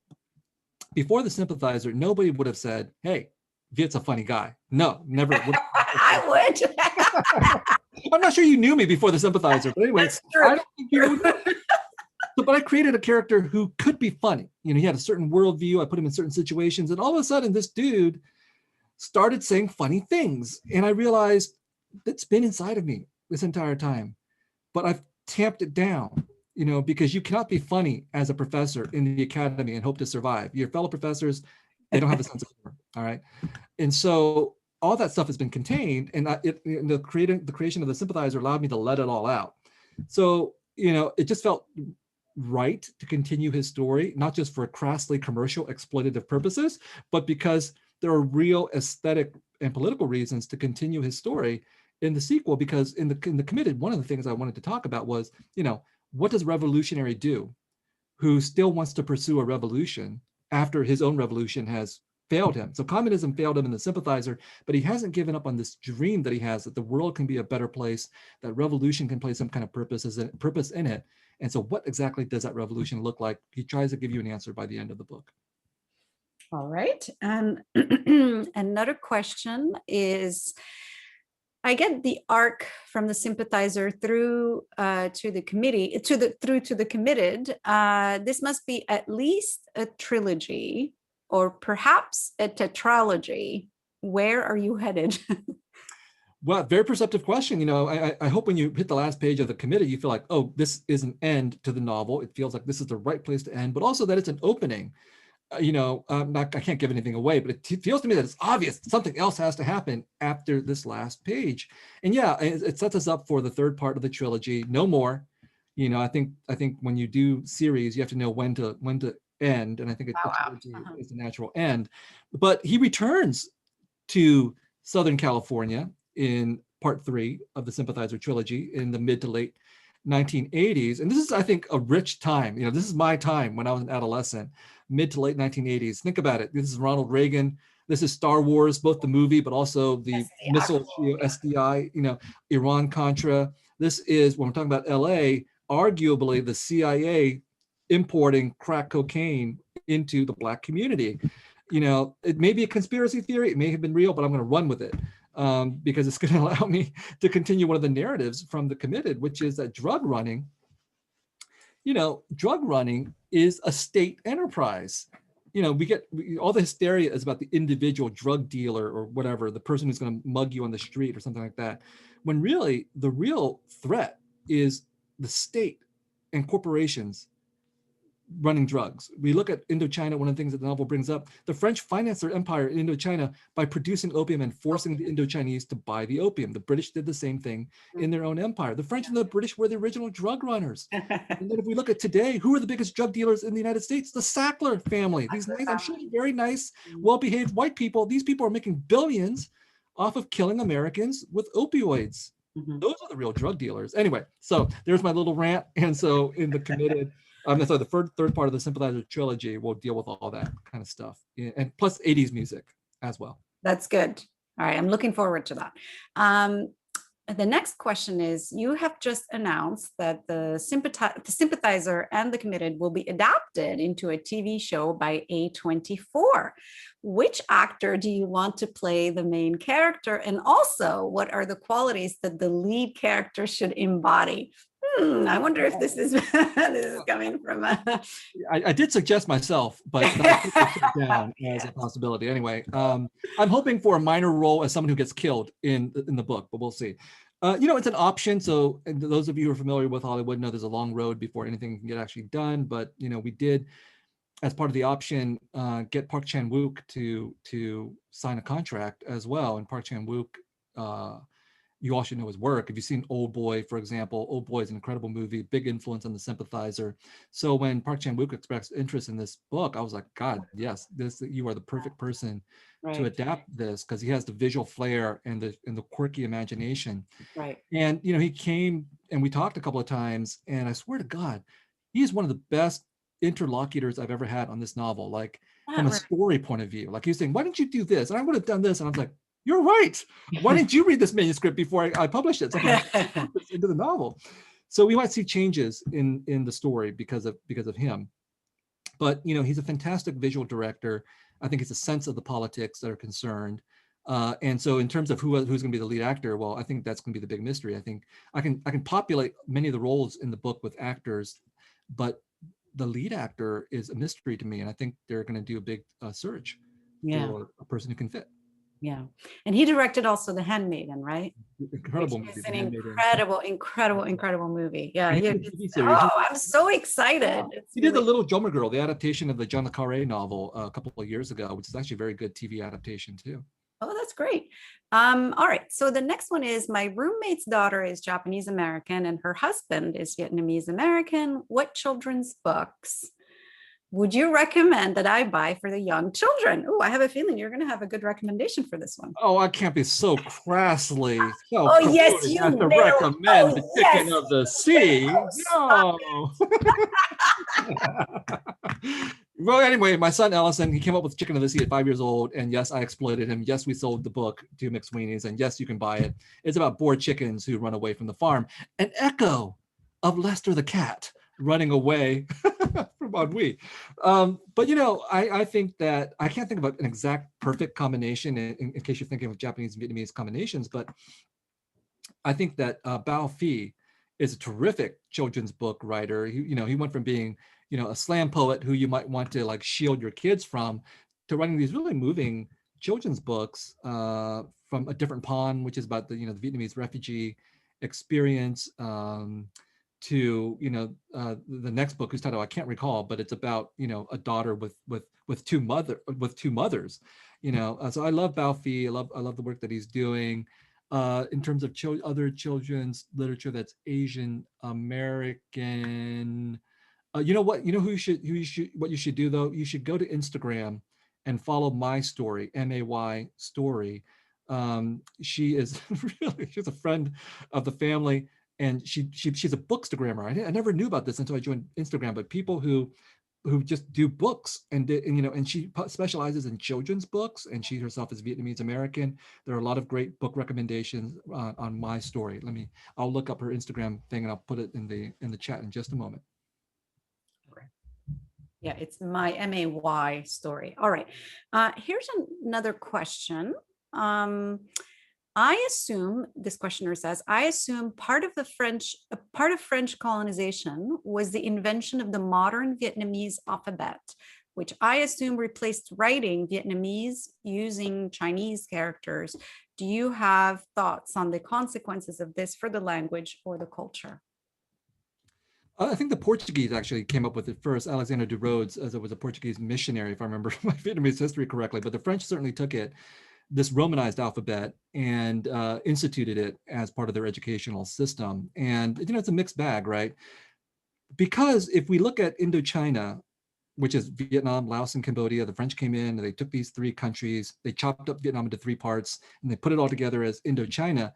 before the Sympathizer, nobody would have said, "Hey, Viet's a funny guy." No, never. I would. I'm not sure you knew me before the Sympathizer, but anyway, That's true. I don't think you would. But I created a character who could be funny. He had a certain worldview. I put him in certain situations, and all of a sudden, this dude started saying funny things, and I realized that's been inside of me this entire time, but I've tamped it down. Because you cannot be funny as a professor in the academy and hope to survive. Your fellow professors, they don't have a sense of humor. All right, and so all that stuff has been contained, and the creation of the Sympathizer allowed me to let it all out. So it just felt right to continue his story, not just for crassly commercial exploitative purposes, but because there are real aesthetic and political reasons to continue his story in the sequel. Because in the Committed, one of the things I wanted to talk about was, what does a revolutionary do who still wants to pursue a revolution after his own revolution has failed him? So communism failed him in the Sympathizer, but he hasn't given up on this dream that he has, that the world can be a better place, that revolution can play some kind of purpose in it. And so what exactly does that revolution look like? He tries to give you an answer by the end of the book. All right. And another question is, I get the arc from the Sympathizer through to the Committed. This must be at least a trilogy, or perhaps a tetralogy. Where are you headed? Well, very perceptive question. I hope when you hit the last page of the Committed, you feel like, oh, this is an end to the novel. It feels like this is the right place to end, but also that it's an opening. I can't give anything away, but it feels to me that it's obvious something else has to happen after this last page. And yeah, it sets us up for the third part of the trilogy. No more. I think when you do series, you have to know when to end, and I think trilogy is the natural end. But he returns to Southern California in part 3 of the Sympathizer trilogy in the mid to late 1980s. And this is, I think, a rich time. This is my time when I was an adolescent, mid to late 1980s. Think about it. This is Ronald Reagan. This is Star Wars, both the movie, but also the missile, SDI, Iran-Contra. This is, when we're talking about LA, arguably the CIA importing crack cocaine into the Black community. It may be a conspiracy theory. It may have been real, but I'm going to run with it. Because it's going to allow me to continue one of the narratives from the Committed, which is that drug running is a state enterprise. All the hysteria is about the individual drug dealer or whatever, the person who's going to mug you on the street or something like that, when really the real threat is the state and corporations running drugs. We look at Indochina, one of the things that the novel brings up, the French financed their empire in Indochina by producing opium and forcing the Indochinese to buy the opium. The British did the same thing in their own empire. The French and the British were the original drug runners. And then if we look at today, who are the biggest drug dealers in the United States? The Sackler family. These nice, I'm sure very nice, well-behaved white people. These people are making billions off of killing Americans with opioids. Those are the real drug dealers. Anyway, so there's my little rant. And so in the Committed, so the third part of the Sympathizer trilogy will deal with all that kind of stuff, and plus 80s music as well. That's good. All right, I'm looking forward to that. The next question is, you have just announced that the Sympathizer and the Committed will be adapted into a TV show by A24. Which actor do you want to play the main character? And also, what are the qualities that the lead character should embody? I wonder if this is coming from I did suggest myself, but I put it down as a possibility. Anyway, I'm hoping for a minor role as someone who gets killed in the book, but we'll see. It's an option. So those of you who are familiar with Hollywood know there's a long road before anything can get actually done. But we did, as part of the option, get Park Chan-wook to sign a contract as well. And Park Chan-wook, you all should know his work. If you've seen Old Boy, for example, Old Boy is an incredible movie, big influence on the Sympathizer. So when Park Chan-wook expressed interest in this book, I was like, God, yes, you are the perfect person to adapt this, because he has the visual flair and the quirky imagination. Right. And he came and we talked a couple of times, and I swear to God, he is one of the best interlocutors I've ever had on this novel. Like from a story point of view, like he was saying, why didn't you do this? And I would have done this. And I was like, You're right. Why didn't you read this manuscript before I published it? So I can put this into the novel. So we might see changes in the story because of him. But he's a fantastic visual director. I think it's a sense of the politics that are concerned. And so in terms of who's going to be the lead actor, well, I think that's going to be the big mystery. I think I can populate many of the roles in the book with actors, but the lead actor is a mystery to me. And I think they're going to do a big search for a person who can fit. Yeah. And he directed also The Handmaiden, right? Incredible Which movie. is an incredible movie. Yeah. Oh, I'm so excited. He did The Little Drummer Girl, the adaptation of the John le Carré novel a couple of years ago, which is actually a very good TV adaptation too. Oh, that's great. All right. So the next one is my roommate's daughter is Japanese American and her husband is Vietnamese American. What children's books would you recommend that I buy for the young children? Oh, I have a feeling you're going to have a good recommendation for this one. Oh, I can't be so crassly. Yes, you have to recommend The Chicken of the Sea. No. Well, anyway, my son Ellison, he came up with Chicken of the Sea at 5 years old. And yes, I exploited him. Yes, we sold the book to McSweeney's. And yes, you can buy it. It's about bored chickens who run away from the farm. An echo of Lester the cat running away from ennui. But I think that I can't think of an exact perfect combination in case you're thinking of Japanese and Vietnamese combinations, but I think that Bao Phi is a terrific children's book writer. He went from being a slam poet who you might want to like shield your kids from to writing these really moving children's books from A Different Pond, which is about the the Vietnamese refugee experience, to the next book whose title I can't recall, but it's about a daughter with two mothers. So I love Bao Phi. I love the work that he's doing. In terms of other children's literature that's Asian American, what you should do though? You should go to Instagram and follow My Story, MAY Story. She's a friend of the family. And she's a bookstagrammer. I never knew about this until I joined Instagram, but people who just do books and she specializes in children's books, and she herself is Vietnamese American. There are a lot of great book recommendations on My Story. I'll look up her Instagram thing and I'll put it in the chat in just a moment. Yeah, it's my MAY Story. All right. Here's another question. I assume, this questioner says, part of French colonization was the invention of the modern Vietnamese alphabet, which I assume replaced writing Vietnamese using Chinese characters. Do you have thoughts on the consequences of this for the language or the culture? I think the Portuguese actually came up with it first. Alexander de Rhodes, as it was a Portuguese missionary, if I remember my Vietnamese history correctly, but the French certainly took it, this Romanized alphabet, and instituted it as part of their educational system. And it's a mixed bag, right? Because if we look at Indochina, which is Vietnam, Laos, and Cambodia, the French came in and they took these three countries, they chopped up Vietnam into three parts, and they put it all together as Indochina.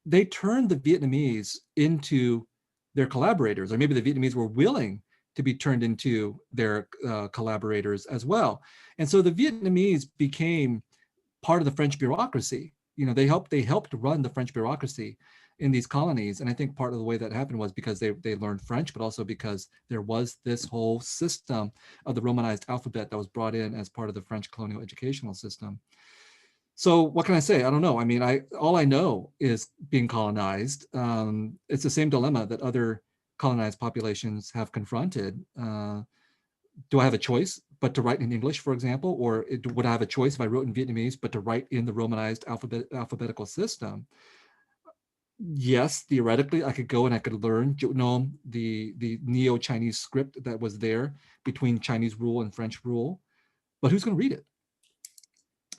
They turned the Vietnamese into their collaborators, or maybe the Vietnamese were willing to be turned into their collaborators as well. And so the Vietnamese became part of the French bureaucracy. They helped run the French bureaucracy in these colonies. And I think part of the way that happened was because they learned French, but also because there was this whole system of the Romanized alphabet that was brought in as part of the French colonial educational system. So what can I say? I don't know. All I know is being colonized. It's the same dilemma that other colonized populations have confronted. Do I have a choice but to write in English, for example, or would I have a choice if I wrote in Vietnamese but to write in the Romanized alphabetical system? Yes, theoretically, I could go and I could learn the Neo-Chinese script that was there between Chinese rule and French rule, but who's going to read it?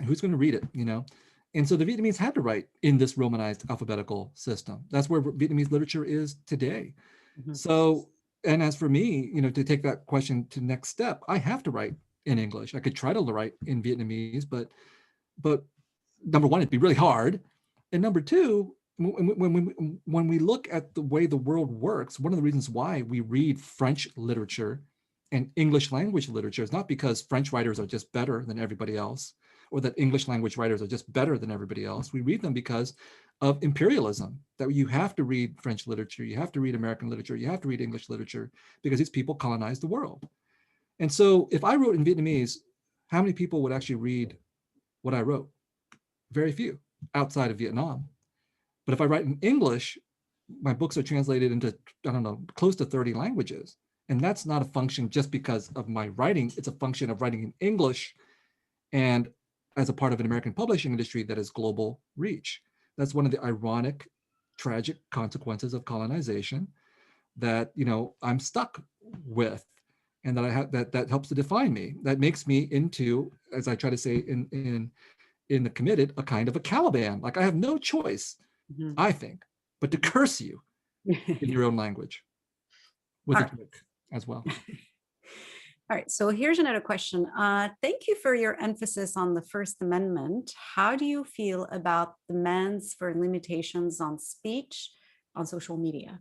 Who's going to read it? And so the Vietnamese had to write in this Romanized alphabetical system. That's where Vietnamese literature is today. Mm-hmm. So, and as for me, to take that question to the next step, I have to write in English. I could try to write in Vietnamese, but number one, it'd be really hard. And number two, when we look at the way the world works, one of the reasons why we read French literature and English language literature is not because French writers are just better than everybody else, or that English language writers are just better than everybody else. We read them because of imperialism, that you have to read French literature, you have to read American literature, you have to read English literature, because these people colonized the world. And so if I wrote in Vietnamese, how many people would actually read what I wrote? Very few, outside of Vietnam. But if I write in English, my books are translated into, I don't know, close to 30 languages. And that's not a function just because of my writing. It's a function of writing in English and as a part of an American publishing industry that has global reach. That's one of the ironic, tragic consequences of colonization that, you know, I'm stuck with, and that I have, that helps to define me. That makes me into, as I try to say in The Committed, a kind of a Caliban. Like I have no choice, I think, but to curse you in your own language with a trick as well. All right, so here's another question. Thank you for your emphasis on the First Amendment. How do you feel about demands for limitations on speech on social media?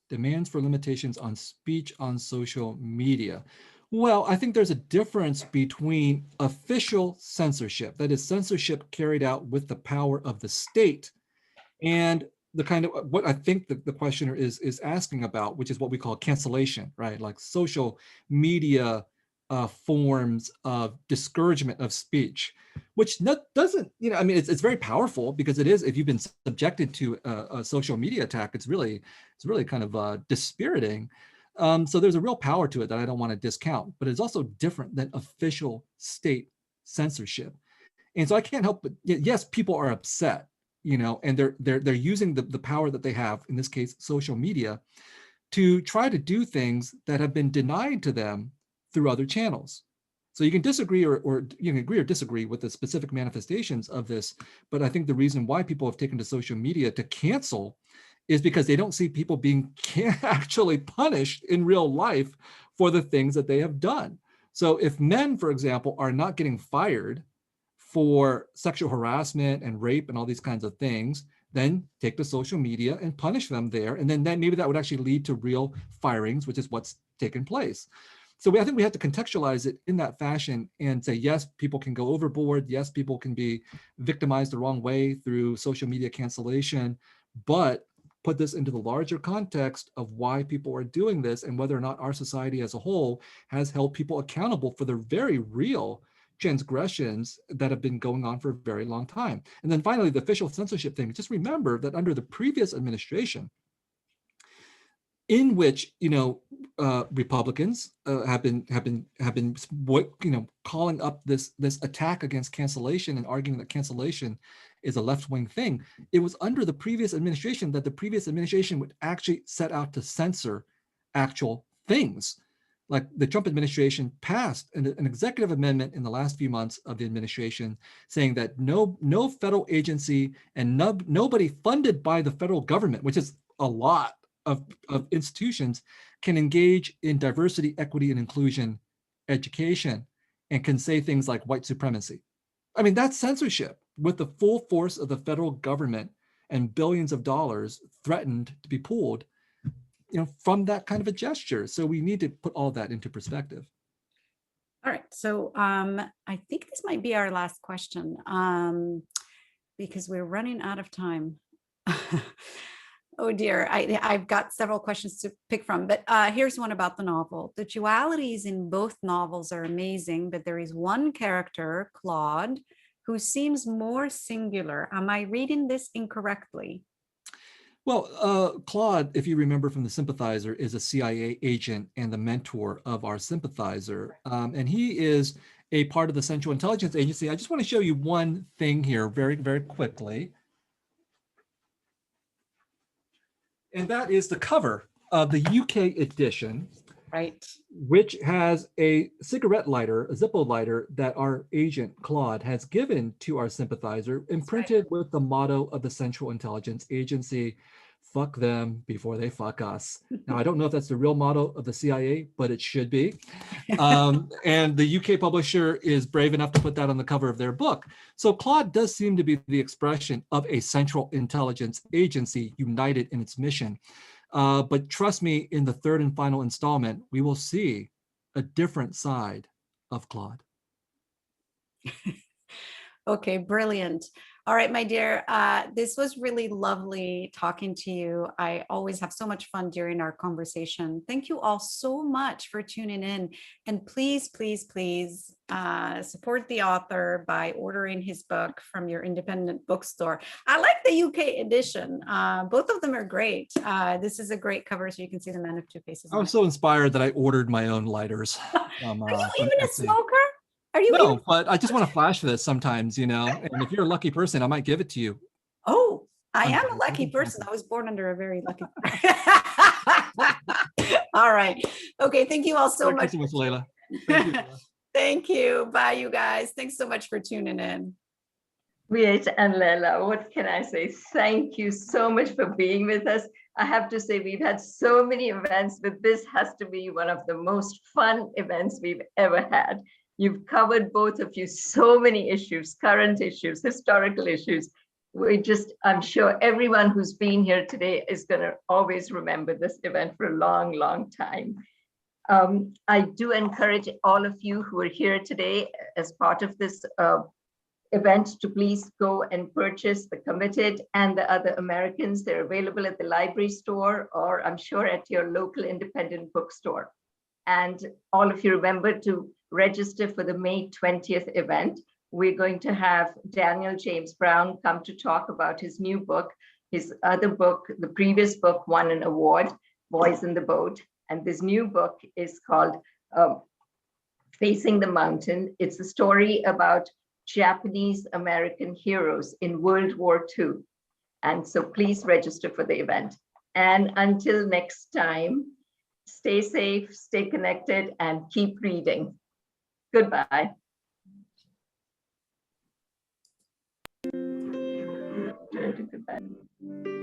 Demands for limitations on speech on social media. Well, I think there's a difference between official censorship, that is censorship carried out with the power of the state, and the kind of what I think the questioner is asking about, which is what we call cancellation, right? Like social media forms of discouragement of speech, which doesn't, you know, I mean, it's very powerful because it is, if you've been subjected to a social media attack, it's really kind of dispiriting. So there's a real power to it that I don't want to discount, but it's also different than official state censorship. And so I can't help but, yes, people are upset, you know, and they're using the power that they have, in this case, social media, to try to do things that have been denied to them through other channels. So you can disagree or you can agree or disagree with the specific manifestations of this, but I think the reason why people have taken to social media to cancel is because they don't see people being actually punished in real life for the things that they have done. So if men, for example, are not getting fired for sexual harassment and rape and all these kinds of things, then take to social media and punish them there. And then maybe that would actually lead to real firings, which is what's taken place. So I think we have to contextualize it in that fashion and say, yes, people can go overboard. Yes, people can be victimized the wrong way through social media cancellation, but put this into the larger context of why people are doing this and whether or not our society as a whole has held people accountable for their very real transgressions that have been going on for a very long time. And then finally, the official censorship thing, just remember that under the previous administration, in which, you know, Republicans have been calling up this attack against cancellation and arguing that cancellation is a left-wing thing. It was under the previous administration that the previous administration would actually set out to censor actual things. Like the Trump administration passed an executive amendment in the last few months of the administration saying that no federal agency and nobody funded by the federal government, which is a lot of institutions, can engage in diversity, equity, and inclusion education and can say things like white supremacy. I mean, that's censorship with the full force of the federal government and billions of dollars threatened to be pulled, you know, from that kind of a gesture. So we need to put all that into perspective. All right, so I think this might be our last question because we're running out of time. Oh dear, I've got several questions to pick from, but here's one about the novel. The dualities in both novels are amazing, but there is one character, Claude, who seems more singular. Am I reading this incorrectly? Well, Claude, if you remember from the Sympathizer, is a CIA agent and the mentor of our Sympathizer. And he is a part of the Central Intelligence Agency. I just want to show you one thing here very, very quickly. And that is the cover of the UK edition, right, which has a cigarette lighter, a Zippo lighter that our agent Claude has given to our Sympathizer, imprinted with the motto of the Central Intelligence Agency: fuck them before they fuck us. Now, I don't know if that's the real motto of the CIA, but it should be. And the UK publisher is brave enough to put that on the cover of their book. So Claude does seem to be the expression of a Central Intelligence Agency united in its mission. But trust me, in the third and final installment, we will see a different side of Claude. Okay, brilliant. All right, my dear, this was really lovely talking to you. I always have so much fun during our conversation. Thank you all so much for tuning in. And please, please, please support the author by ordering his book from your independent bookstore. I like the UK edition. Both of them are great. This is a great cover, so you can see the Man of Two Faces. I was so inspired that I ordered my own lighters. Are you even a smoker? Are you No, even? but I just want to flash for this sometimes, you know, and if you're a lucky person, I might give it to you. Oh, I I'm am a joking. lucky person. I was born under a very lucky. All right. Okay. Thank you all so Thank you much. so much, Laila. Thank you. Thank you. Bye, you guys. Thanks so much for tuning in. Viet and Laila, what can I say? Thank you so much for being with us. I have to say, we've had so many events, but this has to be one of the most fun events we've ever had. You've covered, both of you, so many issues, current issues, historical issues. I'm sure everyone who's been here today is going to always remember this event for a long, long time. I do encourage all of you who are here today as part of this event to please go and purchase The Committed and the other Americans. They're available at the library store, or I'm sure at your local independent bookstore. And all of you remember to register for the May 20th event. We're going to have Daniel James Brown come to talk about his new book. His other book, the previous book, won an award, Boys in the Boat. And this new book is called Facing the Mountain. It's a story about Japanese American heroes in World War II. And so please register for the event. And until next time, stay safe, stay connected, and keep reading. Goodbye. Goodbye.